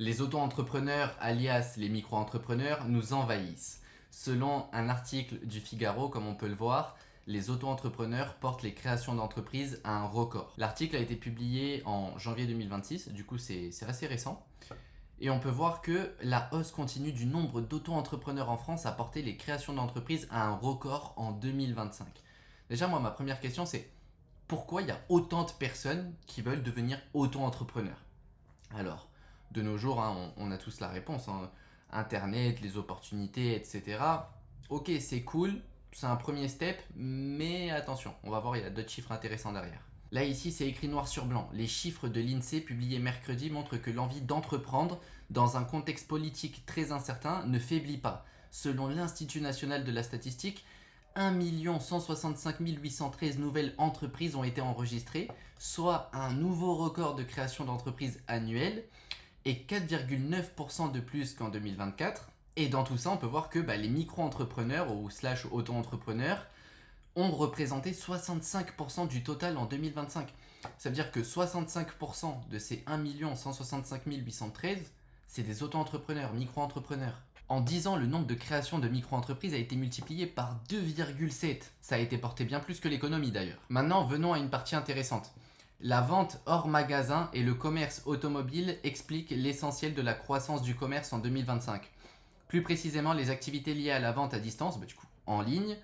Les auto-entrepreneurs, alias les micro-entrepreneurs, nous envahissent. Selon un article du Figaro, comme on peut le voir, les auto-entrepreneurs portent les créations d'entreprises à un record. L'article a été publié en janvier 2026, du coup c'est assez récent. Et on peut voir que la hausse continue du nombre d'auto-entrepreneurs en France a porté les créations d'entreprises à un record en 2025. Déjà, moi, ma première question, c'est pourquoi il y a autant de personnes qui veulent devenir auto-entrepreneurs? Alors, de nos jours, hein, on a tous la réponse, hein. Internet, les opportunités, etc. Ok, c'est cool, c'est un premier step, mais attention, on va voir, il y a d'autres chiffres intéressants derrière. Là, ici, c'est écrit noir sur blanc. Les chiffres de l'INSEE publiés mercredi montrent que l'envie d'entreprendre dans un contexte politique très incertain ne faiblit pas. Selon l'Institut national de la statistique, 1 165 813 nouvelles entreprises ont été enregistrées, soit un nouveau record de création d'entreprises annuelles et 4,9% de plus qu'en 2024. Et dans tout ça, on peut voir que les micro-entrepreneurs ou slash auto-entrepreneurs ont représenté 65% du total en 2025. Ça veut dire que 65% de ces 1 165 813, c'est des auto-entrepreneurs, micro-entrepreneurs. En 10 ans, le nombre de créations de micro-entreprises a été multiplié par 2,7. Ça a été porté bien plus que l'économie d'ailleurs. Maintenant, venons à une partie intéressante. La vente hors magasin et le commerce automobile expliquent l'essentiel de la croissance du commerce en 2025. Plus précisément, les activités liées à la vente à distance, du coup en ligne,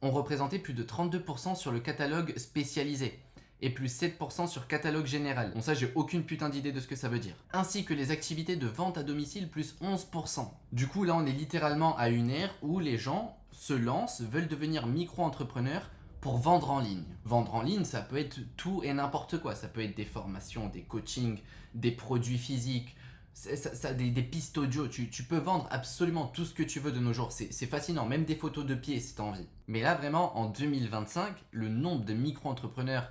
ont représenté plus de 32% sur le catalogue spécialisé et plus 7% sur catalogue général. Bon, ça, j'ai aucune putain d'idée de ce que ça veut dire. Ainsi que les activités de vente à domicile, plus 11%. Du coup, là, on est littéralement à une ère où les gens se lancent, veulent devenir micro-entrepreneurs pour vendre en ligne. Vendre en ligne, ça peut être tout et n'importe quoi. Ça peut être des formations, des coachings, des produits physiques, des pistes audio. Tu peux vendre absolument tout ce que tu veux de nos jours. C'est fascinant, même des photos de pieds si tu as envie. Mais là, vraiment, en 2025, le nombre de micro-entrepreneurs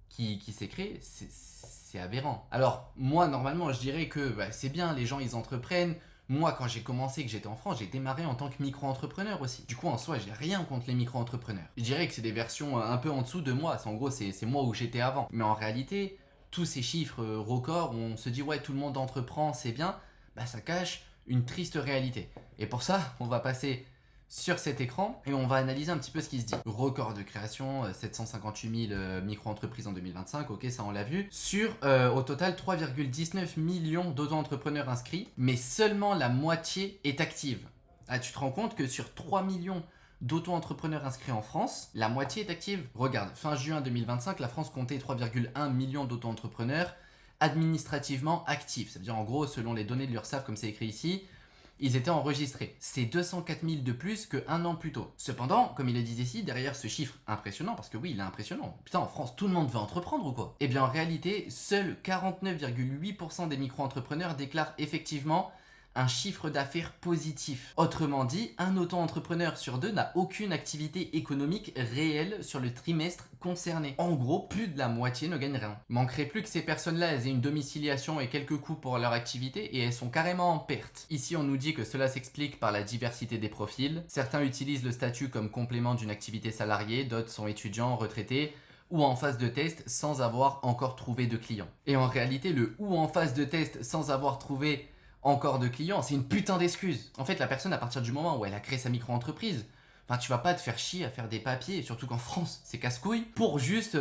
qui s'est créé, c'est aberrant. Alors, moi, normalement, je dirais que c'est bien, les gens, ils entreprennent. Moi, quand j'ai commencé, que j'étais en France, j'ai démarré en tant que micro-entrepreneur aussi. Du coup, en soi, j'ai rien contre les micro-entrepreneurs. Je dirais que c'est des versions un peu en dessous de moi. En gros, c'est moi où j'étais avant. Mais en réalité, tous ces chiffres records, où on se dit, ouais, tout le monde entreprend, c'est bien, ça cache une triste réalité. Et pour ça, on va passer sur cet écran et on va analyser un petit peu ce qui se dit. Record de création, 758 000 micro-entreprises en 2025, ok, ça on l'a vu. Sur au total 3,19 millions d'auto-entrepreneurs inscrits, mais seulement la moitié est active. Ah, tu te rends compte que sur 3 millions d'auto-entrepreneurs inscrits en France, la moitié est active. Regarde, fin juin 2025, la France comptait 3,1 millions d'auto-entrepreneurs administrativement actifs. Ça veut dire en gros, selon les données de l'URSSAF, comme c'est écrit ici, ils étaient enregistrés. C'est 204 000 de plus qu'un an plus tôt. Cependant, comme il le dit ici, derrière ce chiffre impressionnant, parce que oui, il est impressionnant. Putain, en France, tout le monde veut entreprendre ou quoi? Eh bien, en réalité, seuls 49,8% des micro-entrepreneurs déclarent effectivement un chiffre d'affaires positif. Autrement dit, un auto-entrepreneur sur deux n'a aucune activité économique réelle sur le trimestre concerné. En gros, plus de la moitié ne gagne rien. Manquerait plus que ces personnes-là aient une domiciliation et quelques coûts pour leur activité et elles sont carrément en perte. Ici, on nous dit que cela s'explique par la diversité des profils. Certains utilisent le statut comme complément d'une activité salariée, d'autres sont étudiants, retraités, ou en phase de test sans avoir encore trouvé de clients. Et en réalité, le ou en phase de test sans avoir trouvé encore de clients, c'est une putain d'excuse. En fait, la personne, à partir du moment où elle a créé sa micro-entreprise, tu vas pas te faire chier à faire des papiers, surtout qu'en France, c'est casse-couille, pour juste,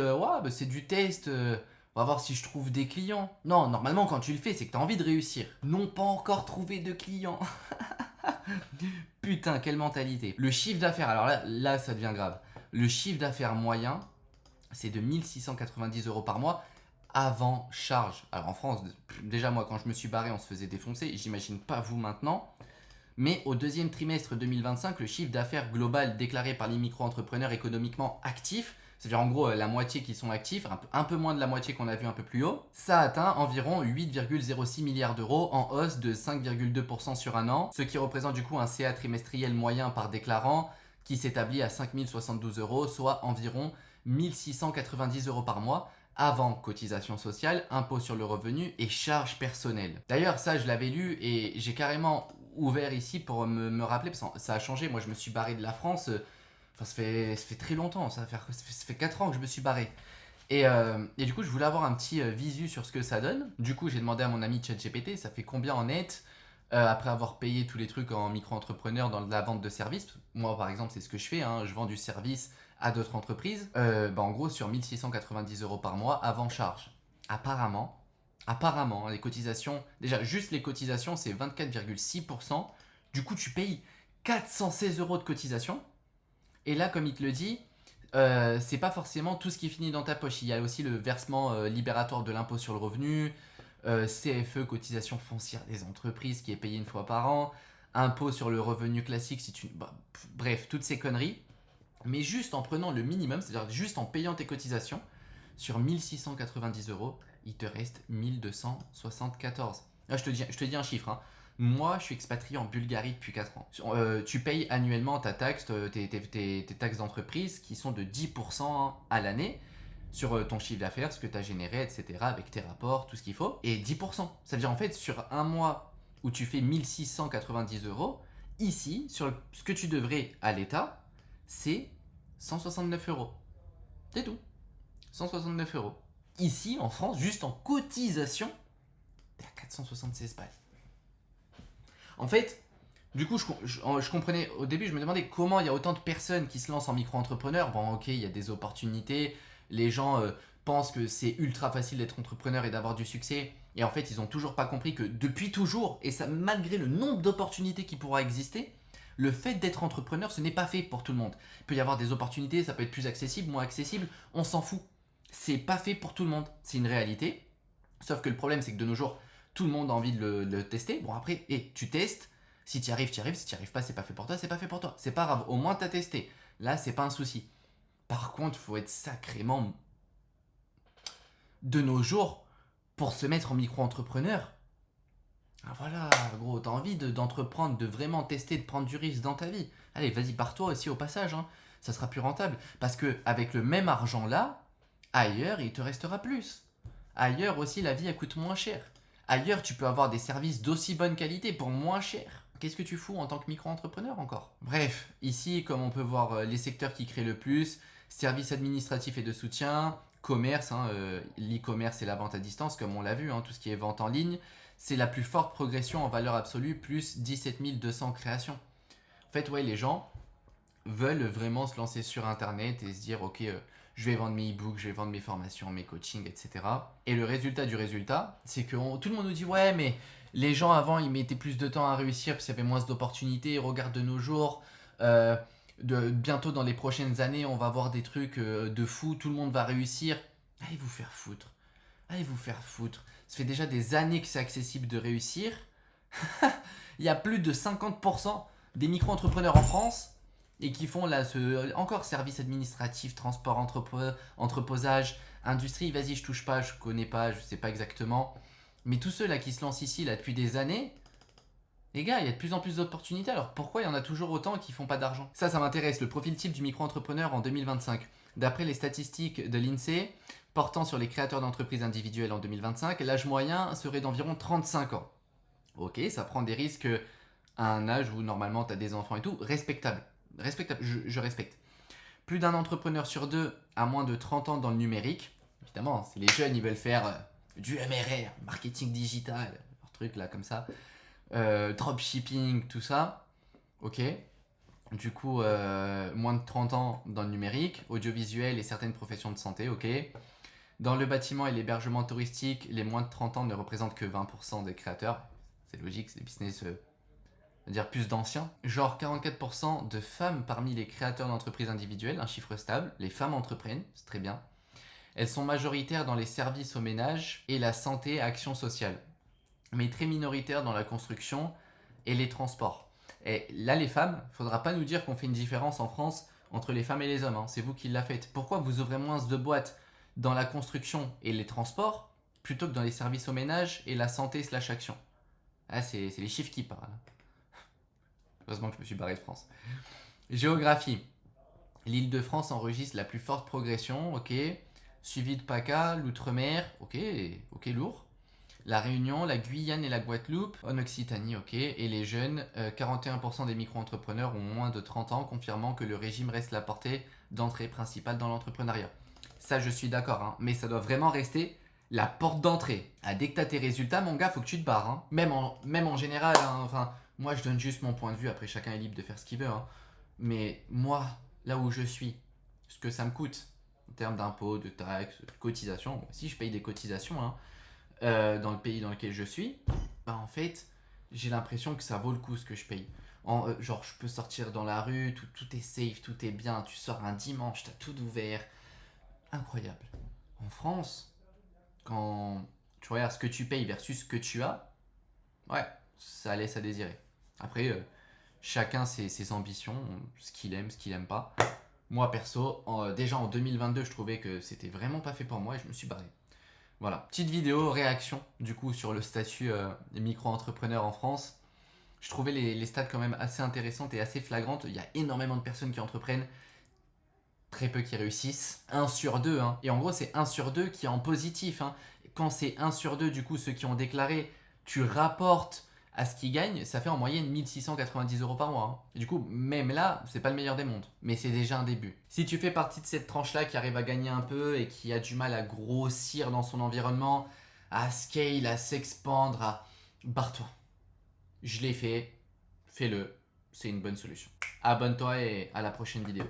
c'est du test, on va voir si je trouve des clients. Non, normalement, quand tu le fais, c'est que tu as envie de réussir. Non pas encore trouvé de clients. Putain, quelle mentalité. Le chiffre d'affaires, alors là, ça devient grave. Le chiffre d'affaires moyen, c'est de 1690 euros par mois avant charge. Alors en France, déjà moi quand je me suis barré, on se faisait défoncer. J'imagine pas vous maintenant. Mais au deuxième trimestre 2025, le chiffre d'affaires global déclaré par les micro-entrepreneurs économiquement actifs, c'est-à-dire en gros la moitié qui sont actifs, un peu moins de la moitié qu'on a vu un peu plus haut, ça atteint environ 8,06 milliards d'euros en hausse de 5,2% sur un an, ce qui représente du coup un CA trimestriel moyen par déclarant qui s'établit à 5 072 euros, soit environ 1690 euros par mois, avant cotisation sociale, impôt sur le revenu et charges personnelles. D'ailleurs, ça, je l'avais lu et j'ai carrément ouvert ici pour me rappeler, parce que ça a changé. Moi, je me suis barré de la France, ça fait très longtemps, ça fait 4 ans que je me suis barré. Et du coup, je voulais avoir un petit visu sur ce que ça donne. Du coup, j'ai demandé à mon ami ChatGPT, ça fait combien en net après avoir payé tous les trucs en micro-entrepreneur dans la vente de services. Moi, par exemple, c'est ce que je fais, hein, je vends du service à d'autres entreprises. En gros, sur 1690 € par mois avant charge. Apparemment, les cotisations, déjà, juste les cotisations, c'est 24,6%. Du coup, tu payes 416 € de cotisation. Et là, comme il te le dit, c'est pas forcément tout ce qui finit dans ta poche. Il y a aussi le versement libératoire de l'impôt sur le revenu, CFE, cotisation foncière des entreprises, qui est payé une fois par an, impôt sur le revenu classique, si tu... bref, toutes ces conneries. Mais juste en prenant le minimum, c'est-à-dire juste en payant tes cotisations, sur 1690 €, il te reste 1274. Là, je te dis un chiffre, hein. Moi, je suis expatrié en Bulgarie depuis 4 ans. Tu payes annuellement ta taxe, tes taxes d'entreprise qui sont de 10% à l'année sur ton chiffre d'affaires, ce que tu as généré, etc., avec tes rapports, tout ce qu'il faut. Et 10%. Ça veut dire en fait, sur un mois où tu fais 1690 €, ici, sur ce que tu devrais à l'État, c'est 169 €. C'est tout. 169 €. Ici, en France, juste en cotisation, t'es à 476 balles. En fait, du coup, je comprenais, au début, je me demandais comment il y a autant de personnes qui se lancent en micro-entrepreneur. Bon, ok, il y a des opportunités, les gens pensent que c'est ultra facile d'être entrepreneur et d'avoir du succès. Et en fait, ils n'ont toujours pas compris que depuis toujours, et ça malgré le nombre d'opportunités qui pourra exister, le fait d'être entrepreneur, ce n'est pas fait pour tout le monde. Il peut y avoir des opportunités, ça peut être plus accessible, moins accessible, on s'en fout. C'est pas fait pour tout le monde, c'est une réalité. Sauf que le problème, c'est que de nos jours, tout le monde a envie de le tester. Bon, après, tu testes. Si tu y arrives, tu y arrives. Si tu n'y arrives pas, c'est pas fait pour toi, c'est pas fait pour toi. C'est pas grave, au moins tu as testé. Là, c'est pas un souci. Par contre, il faut être sacrément de nos jours pour se mettre en micro-entrepreneur. Ah voilà, gros, t'as envie d'entreprendre, de vraiment tester, de prendre du risque dans ta vie. Allez, vas-y, pars-toi aussi au passage, hein. Ça sera plus rentable. Parce que avec le même argent là, ailleurs, il te restera plus. Ailleurs aussi, la vie, elle coûte moins cher. Ailleurs, tu peux avoir des services d'aussi bonne qualité pour moins cher. Qu'est-ce que tu fous en tant que micro-entrepreneur encore? Bref, ici, comme on peut voir les secteurs qui créent le plus, services administratifs et de soutien, commerce, hein, l'e-commerce et la vente à distance, comme on l'a vu, hein, tout ce qui est vente en ligne, c'est la plus forte progression en valeur absolue, plus 17 200 créations. En fait, ouais, les gens veulent vraiment se lancer sur Internet et se dire, ok, je vais vendre mes e-books, je vais vendre mes formations, mes coachings, etc. Et le résultat du résultat, c'est que tout le monde nous dit, ouais, mais les gens avant, ils mettaient plus de temps à réussir parce qu'il y avait moins d'opportunités. Regarde de nos jours, bientôt dans les prochaines années, on va voir des trucs de fou, tout le monde va réussir. Allez vous faire foutre. Allez vous faire foutre. Ça fait déjà des années que c'est accessible de réussir. Il y a plus de 50% des micro-entrepreneurs en France et qui font là encore service administratif, transport, entreposage, industrie. Vas-y, je touche pas, je connais pas, je sais pas exactement. Mais tous ceux là qui se lancent ici là depuis des années, les gars, il y a de plus en plus d'opportunités. Alors pourquoi il y en a toujours autant qui font pas d'argent? Ça m'intéresse. Le profil type du micro-entrepreneur en 2025. D'après les statistiques de l'INSEE, portant sur les créateurs d'entreprises individuelles en 2025, l'âge moyen serait d'environ 35 ans. Ok, ça prend des risques à un âge où normalement tu as des enfants et tout. Respectable. Respectable, je respecte. Plus d'un entrepreneur sur deux a moins de 30 ans dans le numérique. Évidemment, si les jeunes ils veulent faire du MRR, marketing digital, leur truc là comme ça, dropshipping, tout ça, ok. Du coup, moins de 30 ans dans le numérique, audiovisuel et certaines professions de santé, ok. Dans le bâtiment et l'hébergement touristique, les moins de 30 ans ne représentent que 20% des créateurs. C'est logique, c'est des business, c'est-à-dire plus d'anciens. Genre 44% de femmes parmi les créateurs d'entreprises individuelles, un chiffre stable. Les femmes entreprennent, c'est très bien. Elles sont majoritaires dans les services au ménage et la santé et action sociale, mais très minoritaires dans la construction et les transports. Et là, les femmes, il ne faudra pas nous dire qu'on fait une différence en France entre les femmes et les hommes, hein. C'est vous qui la faites. Pourquoi vous ouvrez moins de boîtes dans la construction et les transports plutôt que dans les services au ménage et la santé / action? Ah, c'est les chiffres qui parlent. Heureusement que je me suis barré de France. Géographie. L'Île-de-France enregistre la plus forte progression, ok. Suivi de PACA, l'Outre-mer, ok, lourd. La Réunion, la Guyane et la Guadeloupe, en Occitanie, ok. Et les jeunes, 41% des micro-entrepreneurs ont moins de 30 ans, confirmant que le régime reste la portée d'entrée principale dans l'entrepreneuriat. Ça, je suis d'accord, hein. Mais ça doit vraiment rester la porte d'entrée. Ah, dès que tu as tes résultats, mon gars, faut que tu te barres, hein. Même en général, hein. Enfin, moi, je donne juste mon point de vue. Après, chacun est libre de faire ce qu'il veut, hein. Mais moi, là où je suis, ce que ça me coûte en termes d'impôts, de taxes, de cotisations, si je paye des cotisations, hein, dans le pays dans lequel je suis, bah en fait, j'ai l'impression que ça vaut le coup ce que je paye. Genre, je peux sortir dans la rue, tout est safe, tout est bien. Tu sors un dimanche, t'as tout ouvert. Incroyable. En France, quand tu regardes ce que tu payes versus ce que tu as, ouais, ça laisse à désirer. Après, chacun ses ambitions, ce qu'il aime, ce qu'il aime pas. Moi, perso, déjà en 2022, je trouvais que c'était vraiment pas fait pour moi et je me suis barré. Voilà, petite vidéo réaction du coup sur le statut des micro-entrepreneurs en France. Je trouvais les stats quand même assez intéressantes et assez flagrantes. Il y a énormément de personnes qui entreprennent, très peu qui réussissent. 1 sur 2, hein. Et en gros, c'est 1 sur 2 qui est en positif, hein. Quand c'est 1 sur 2, du coup, ceux qui ont déclaré, tu rapportes à ce qu'ils gagnent, ça fait en moyenne 1 690 € par mois, hein. Et du coup, même là, c'est pas le meilleur des mondes, mais c'est déjà un début. Si tu fais partie de cette tranche-là qui arrive à gagner un peu et qui a du mal à grossir dans son environnement, à scale, à s'expandre, à... barre-toi. Je l'ai fait, fais-le, c'est une bonne solution. Abonne-toi et à la prochaine vidéo.